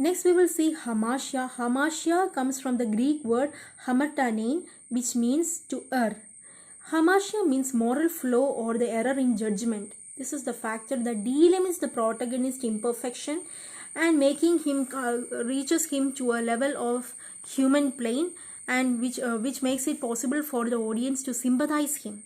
Next we will see hamartia. Hamartia comes from the Greek word hamartanein, which means to err. Hamartia means moral flaw or the error in judgment. This is the factor that delimits the protagonist's imperfection and making him reaches him to a level of human plane, and which makes it possible for the audience to sympathize him.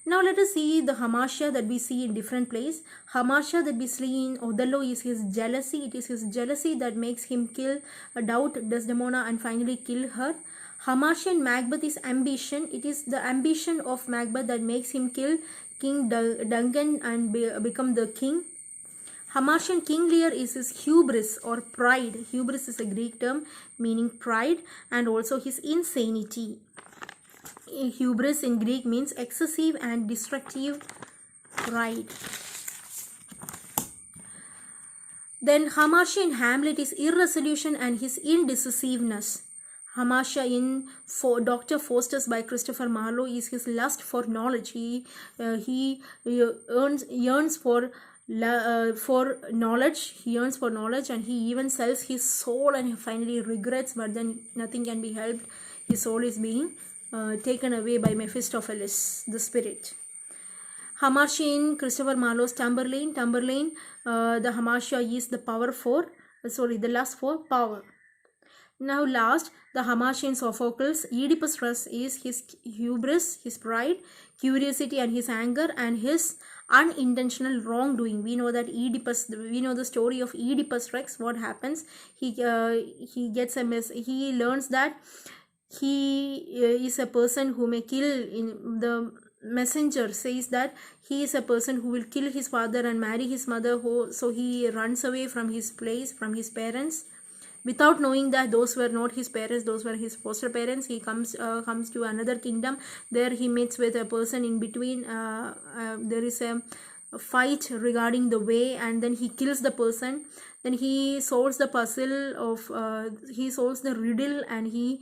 Now let us see the hamartia that we see in different plays. Hamartia that we see in Othello is his jealousy. It is his jealousy that makes him kill doubt Desdemona and finally kill her. Hamartia in Macbeth is ambition. It is the ambition of Macbeth that makes him kill King Duncan and become the king. Hamartia in King Lear is his hubris or pride. Hubris is a Greek term meaning pride, and also his insanity. Hubris in Greek means excessive and destructive pride. Then hamartia in Hamlet is irresolution and his indecisiveness. Hamartia in Dr. Faustus by Christopher Marlowe is his lust for knowledge. He yearns for knowledge. He yearns for knowledge, and he even sells his soul, and he finally regrets, but then nothing can be helped. His soul is being taken away by Mephistopheles, the spirit. Hamartia in Christopher Marlowe's Tamburlaine. Tamburlaine, the hamartia is the the lust for power. Now last, the hamartia in Sophocles. Oedipus Rex is his hubris, his pride, curiosity and his anger, and his unintentional wrongdoing. We know that we know the story of Oedipus Rex. What happens? He gets he learns that he is a person who may kill. In the messenger says that he is a person who will kill his father and marry his mother, so he runs away from his place, from his parents, without knowing that those were not his parents, those were his foster parents. He comes to another kingdom. There he meets with a person in between. There is a fight regarding the way, and then he kills the person. Then he solves the puzzle of he solves the riddle, and he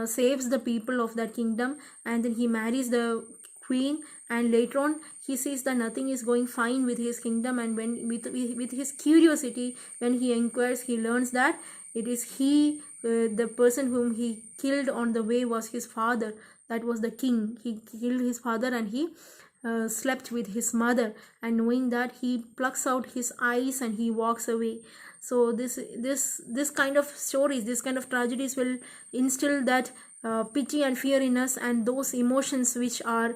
saves the people of that kingdom, and then he marries the queen. And later on he sees that nothing is going fine with his kingdom, and when with his curiosity, when he inquires, he learns that it is the person whom he killed on the way was his father. That was the king. He killed his father, and he slept with his mother, and knowing that, he plucks out his eyes and he walks away. So this kind of stories, this kind of tragedies will instill that pity and fear in us, and those emotions which are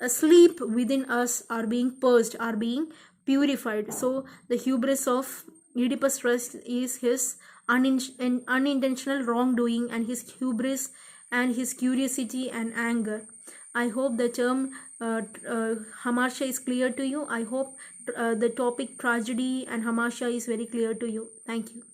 asleep within us are being purged, are being purified. So the hubris of Oedipus Rex is his unintentional wrongdoing, and his hubris and his curiosity and anger. I hope the term hamartia is clear to you. I hope the topic tragedy and hamartia is very clear to you. Thank you.